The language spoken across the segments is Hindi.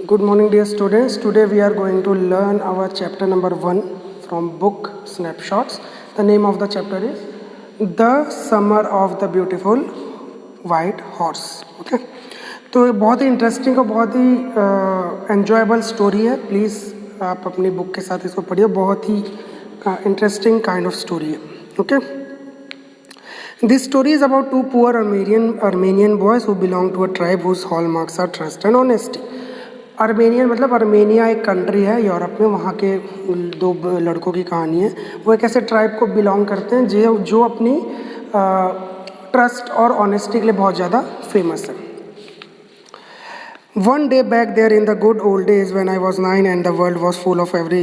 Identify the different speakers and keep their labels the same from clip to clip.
Speaker 1: Good morning, dear students. Today we are going to learn our chapter number 1 from book Snapshots. The name of the chapter is The Summer of the Beautiful White Horse. Okay. तो ये बहुत ही इंटरेस्टिंग और बहुत ही एन्जॉयबल स्टोरी है. प्लीज़ आप अपनी बुक के साथ इसको पढ़िए. बहुत ही इंटरेस्टिंग काइंड ऑफ स्टोरी है. Okay. This story is about two poor Armenian boys who belong to a tribe whose hallmarks are trust and honesty. Armenian मतलब आर्मेनिया एक कंट्री है यूरोप में. वहाँ के दो लड़कों की कहानी है. वो एक ऐसे ट्राइब को बिलोंग करते हैं जो अपनी ट्रस्ट और ऑनेस्टी के लिए बहुत ज़्यादा फेमस है. One day back there in the good old days when I was 9 and the world was full of every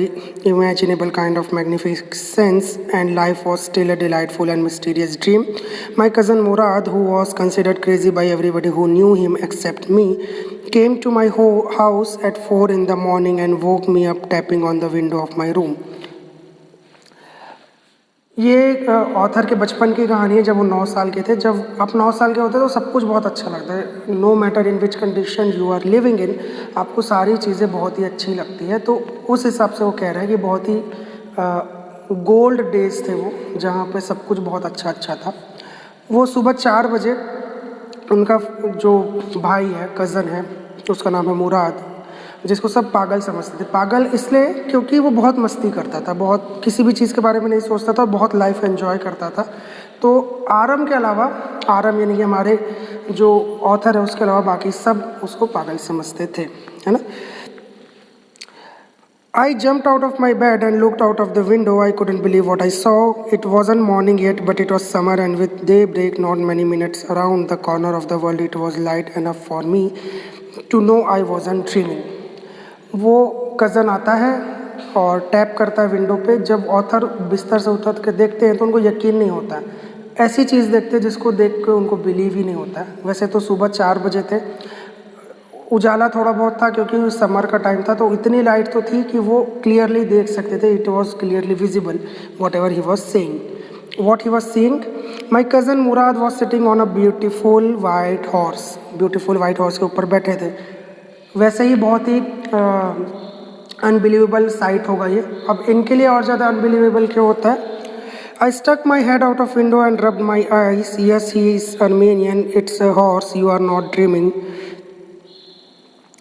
Speaker 1: imaginable kind of magnificence and life was still a delightful and mysterious dream, my cousin Murad, who was considered crazy by everybody who knew him except me, came to my house at 4 in the morning and woke me up tapping on the window of my room. ये ऑथर के बचपन की कहानी है. जब वो 9 साल के थे. जब आप 9 साल के होते हैं तो सब कुछ बहुत अच्छा लगता है. No matter in which condition you are living in, आपको सारी चीज़ें बहुत ही अच्छी लगती है. तो उस हिसाब से वो कह रहे हैं कि बहुत ही गोल्ड डेज थे वो, जहाँ पे सब कुछ बहुत अच्छा था. वो सुबह 4 बजे उनका जो भाई है, कज़न है, उसका नाम है मुराद, जिसको सब पागल समझते थे. पागल इसलिए क्योंकि वो बहुत मस्ती करता था, बहुत किसी भी चीज़ के बारे में नहीं सोचता था, बहुत लाइफ एंजॉय करता था. तो आरम के अलावा, आरम यानी कि हमारे जो ऑथर है उसके अलावा बाकी सब उसको पागल समझते थे, है ना. I jumped out of my bed and looked out of the window. I couldn't believe what I saw. It wasn't morning yet, but it was summer, and with daybreak not many minutes around the corner of the world, it was light enough for me to know I wasn't dreaming. वो कज़न आता है और टैप करता है विंडो पे. जब ऑथर बिस्तर से उतर के देखते हैं तो उनको यकीन नहीं होता है. ऐसी चीज़ देखते हैं जिसको देख के उनको बिलीव ही नहीं होता है. वैसे तो सुबह 4 बजे थे, उजाला थोड़ा बहुत था क्योंकि समर का टाइम था, तो इतनी लाइट तो थी कि वो क्लियरली देख सकते थे. It was clearly visible what ever he was saying. What he was seeing, my cousin Murad was sitting on a beautiful white horse. Beautiful white horse के ऊपर बैठे थे. वैसे ही बहुत ही अनबिलीवेबल साइट होगा ये. अब इनके लिए और ज़्यादा अनबिलीवेबल क्यों होता है. I stuck my head out of window and rubbed my eyes. Yes he is Armenian, it's a horse, you are not dreaming,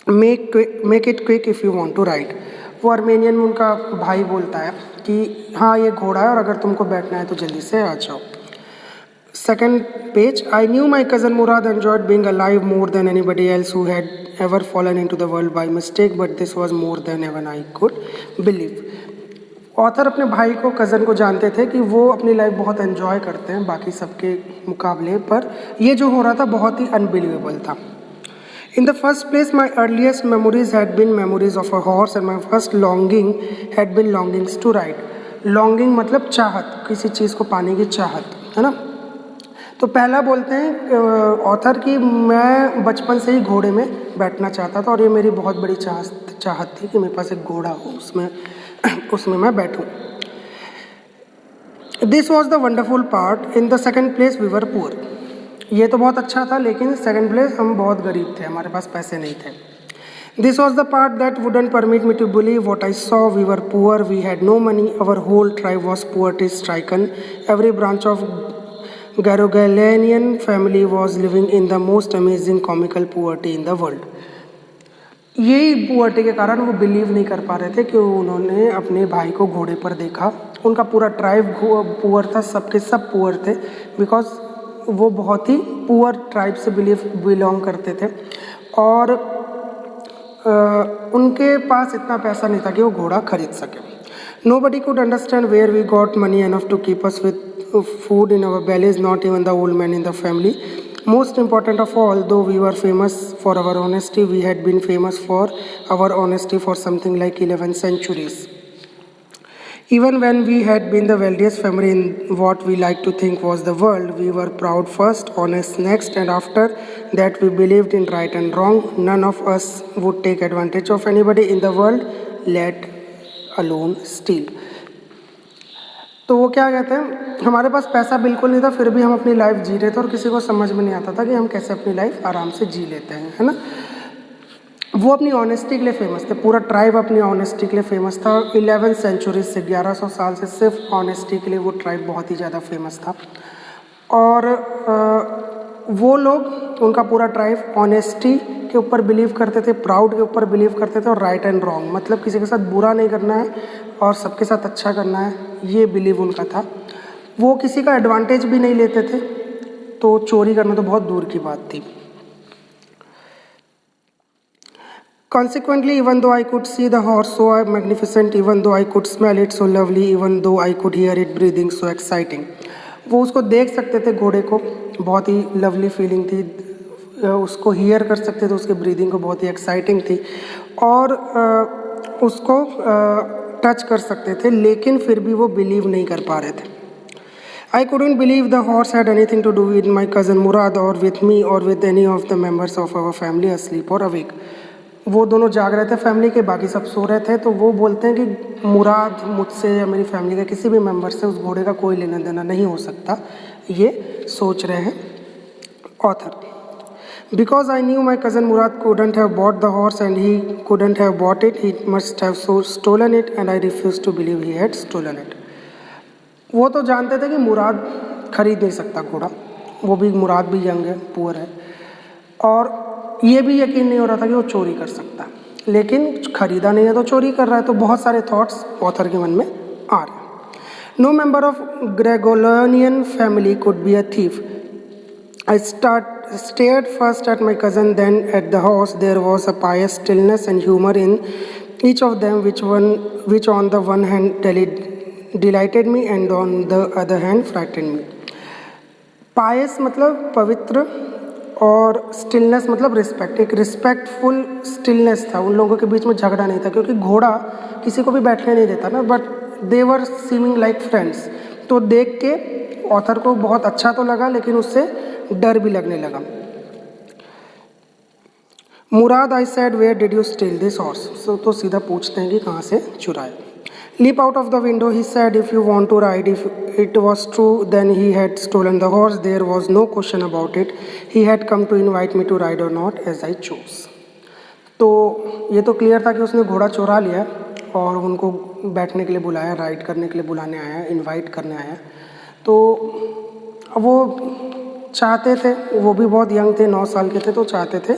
Speaker 1: make it quick if you want to ride. वो आर्मेनियन में उनका भाई बोलता है कि हाँ ये घोड़ा है और अगर तुमको बैठना है तो जल्दी से आ जाओ. Second page, I knew my cousin Murad enjoyed being alive more than anybody else who had ever fallen into the world by mistake, but this was more than even I could believe. Author अपने भाई को, कज़न को जानते थे कि वो अपनी लाइफ बहुत एंजॉय करते हैं बाकी सबके मुकाबले, पर ये जो हो रहा था बहुत ही अनबिलीवेबल था. In the first place, my earliest memories had been memories of a horse and my first longing had been longings to ride. Longing मतलब चाहत, किसी चीज़ को पाने की चाहत, है ना. तो पहला बोलते हैं ऑथर कि मैं बचपन से ही घोड़े में बैठना चाहता था और ये मेरी बहुत बड़ी चाहत थी कि मेरे पास एक घोड़ा हो, उसमें मैं बैठूं. This was the wonderful part. In the second place we were poor. ये तो बहुत अच्छा था, लेकिन सेकेंड प्लेस हम बहुत गरीब थे, हमारे पास पैसे नहीं थे. This was the part that wouldn't permit me to believe what I saw. We were poor, we had no money, our whole tribe was poverty-stricken. Every branch of Garogalanian family was living in the most amazing comical poverty in the world. यही पुअर्टी के कारण वो बिलीव नहीं कर पा रहे थे कि उन्होंने अपने भाई को घोड़े पर देखा. उनका पूरा ट्राइब पुअर था, सबके सब पुअर थे, बिकॉज वो बहुत ही पुअर ट्राइब से बिलोंग करते थे और उनके पास इतना पैसा नहीं था कि वो घोड़ा खरीद सके. Nobody could understand where we got money enough to keep us with food in our bellies, not even the old man in the family. Most important of all, though we were famous for our honesty, we had been famous for our honesty for something like 11 centuries. Even when we had been the wealthiest family in what we like to think was the world, we were proud first, honest next, and after that we believed in right and wrong. None of us would take advantage of anybody in the world, let alone steal. तो वो क्या कहते हैं, हमारे पास पैसा बिल्कुल नहीं था, फिर भी हम अपनी लाइफ जी रहे थे और किसी को समझ में नहीं आता था कि हम कैसे अपनी लाइफ आराम से जी लेते हैं, है ना. वो अपनी ऑनेस्टी के लिए फेमस थे, पूरा ट्राइब अपनी ऑनेस्टी के लिए फेमस था। 11th सेंचुरी से 1100 साल से सिर्फ ऑनेस्टी के लिए वो ट्राइब बहुत ही ज़्यादा फेमस था। और वो लोग, उनका पूरा ट्राइब ऑनेस्टी के ऊपर बिलीव करते थे, प्राउड के ऊपर बिलीव करते थे, और राइट एंड रॉन्ग मतलब किसी के साथ बुरा नहीं करना है और सबके साथ अच्छा करना है, ये बिलीव उनका था। वो किसी का एडवांटेज भी नहीं लेते थे, तो चोरी करना तो बहुत दूर की बात थी। Consequently, even though I could see the horse so magnificent, even though I could smell it so lovely, even though I could hear it breathing so exciting, वो उसको देख सकते थे घोड़े को, बहुत ही लवली फीलिंग थी, उसको हियर कर सकते थे, उसके ब्रीदिंग को बहुत ही एक्साइटिंग थी, और उसको टच कर सकते थे, लेकिन फिर भी वो बिलीव नहीं कर पा रहे थे। I couldn't believe the horse had anything to do with my cousin Murad or with me or with any of the members of our family asleep or awake. वो दोनों जाग रहे थे फैमिली के, बाकी सब सो रहे थे, तो वो बोलते हैं कि मुराद मुझसे या मेरी फैमिली के किसी भी मेंबर से उस घोड़े का कोई लेना देना नहीं हो सकता, ये सोच रहे हैं author. Because I knew my cousin Murad couldn't have bought the horse and he couldn't have bought it, he must have stolen it and I refused to believe he had stolen it. वो तो जानते थे कि मुराद खरीद नहीं सकता घोड़ा, वो भी मुराद भी यंग है, पुअर है, और ये भी यकीन नहीं हो रहा था कि वो चोरी कर सकता, लेकिन खरीदा नहीं है तो चोरी कर रहा है, तो बहुत सारे थॉट्स ऑथर के मन में आ रहे हैं। No member of Garoghlanian family could be a thief. I stared first at my cousin, then at the horse. There was a pious stillness and humor in each of them, which on the one hand delighted me and on the other hand frightened me. Pious मतलब पवित्र, और स्टिलनेस मतलब रिस्पेक्ट, एक रिस्पेक्टफुल स्टिलनेस था, उन लोगों के बीच में झगड़ा नहीं था, क्योंकि घोड़ा किसी को भी बैठने नहीं देता ना, but they were seeming like friends. तो देख के ऑथर को बहुत अच्छा तो लगा, लेकिन उससे डर भी लगने लगा। Mourad, I said, where did you steal this horse? तो सीधा पूछते हैं कि कहाँ से चुराए। Leap out of the window, he said, if you want to ride. If it was true, then he had stolen the horse. There was no question about it. He had come to invite me to ride or not, as I chose. तो ये तो क्लियर था कि उसने घोड़ा चुरा लिया और उनको बैठने के लिए बुलाया, राइड करने के लिए बुलाने आया, इनवाइट करने आया। तो वो चाहते थे, वो भी बहुत यंग थे, 9 साल के थे, तो चाहते थे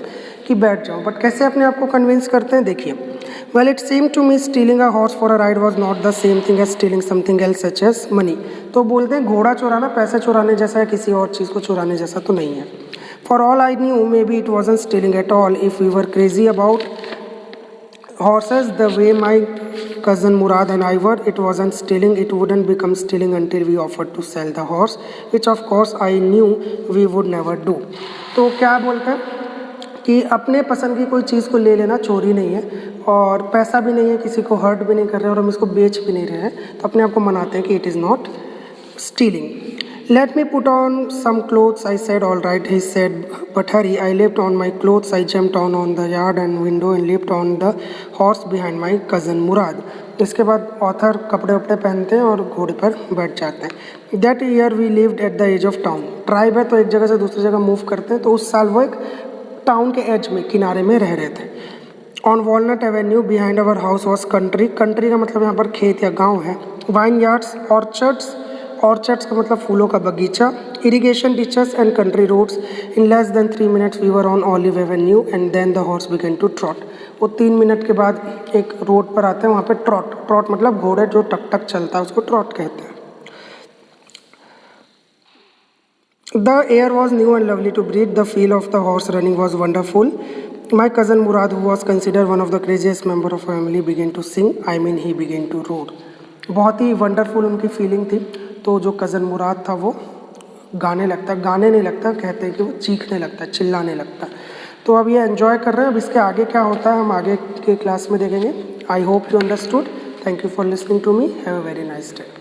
Speaker 1: कि बैठ जाओ, बट कैसे अपने आप को कन्विंस करते हैं देखिए। Well, it seemed to me stealing a horse for a ride was not the same thing as stealing something else such as money. तो बोलते हैं घोड़ा चुराना पैसे चुराने जैसा है, किसी और चीज़ को चुराने जैसा तो नहीं है। For all I knew, maybe it wasn't stealing at all. If we were crazy about horses the way my cousin Murad and I were, it wasn't stealing. It wouldn't become stealing until we offered to sell the horse, which of course I knew we would never do. तो क्या बोलते हैं कि अपने पसंद की कोई चीज़ को ले लेना चोरी नहीं है, और पैसा भी नहीं है, किसी को हर्ट भी नहीं कर रहे हैं, और हम इसको बेच भी नहीं रहे हैं, तो अपने आप को मनाते हैं कि it is not stealing. Let me put on some clothes, I said, all right, he said, but hurry. I lift on my clothes, I jumped on the yard and window and lift on the horse behind my cousin Mourad. इसके बाद ऑथर कपड़े वपड़े पहनते हैं और घोड़े पर बैठ जाते हैं। That year we lived at the edge of town. Tribe है तो एक जगह से दूसरी जगह मूव करते हैं, तो उस साल वो एक टाउन के एज में, किनारे में रह रहे थे। On walnut Avenue behind our house was country. Country का मतलब यहाँ पर खेत या गांव है। वाइन यार्ड्स, ऑर्चर्ड्स, ऑर्चर्ड्स का मतलब फूलों का बगीचा। Irrigation ditches and country roads. In less than 3 minutes we were on olive avenue and then the horse began to trot. वो 3 मिनट के बाद एक रोड पर आते हैं, वहाँ पे ट्रॉट, ट्रॉट मतलब घोड़े जो टक टक चलता है उसको ट्रॉट कहते हैं। The air was new and lovely to breathe. The feel of the horse running was wonderful. My cousin Murad, who was considered one of the craziest member of family, began to sing. I mean, he began to roar. बहुत ही वंडरफुल उनकी फीलिंग थी। तो जो कज़न मुराद था वो गाने लगता, गाने नहीं लगता, कहते हैं कि वो चीखने लगता, चिल्लाने लगता। तो अब ये एंजॉय कर रहे हैं। अब इसके आगे क्या होता है हम आगे के क्लास में देखेंगे। I hope you understood. Thank you for listening to me. Have a very nice day.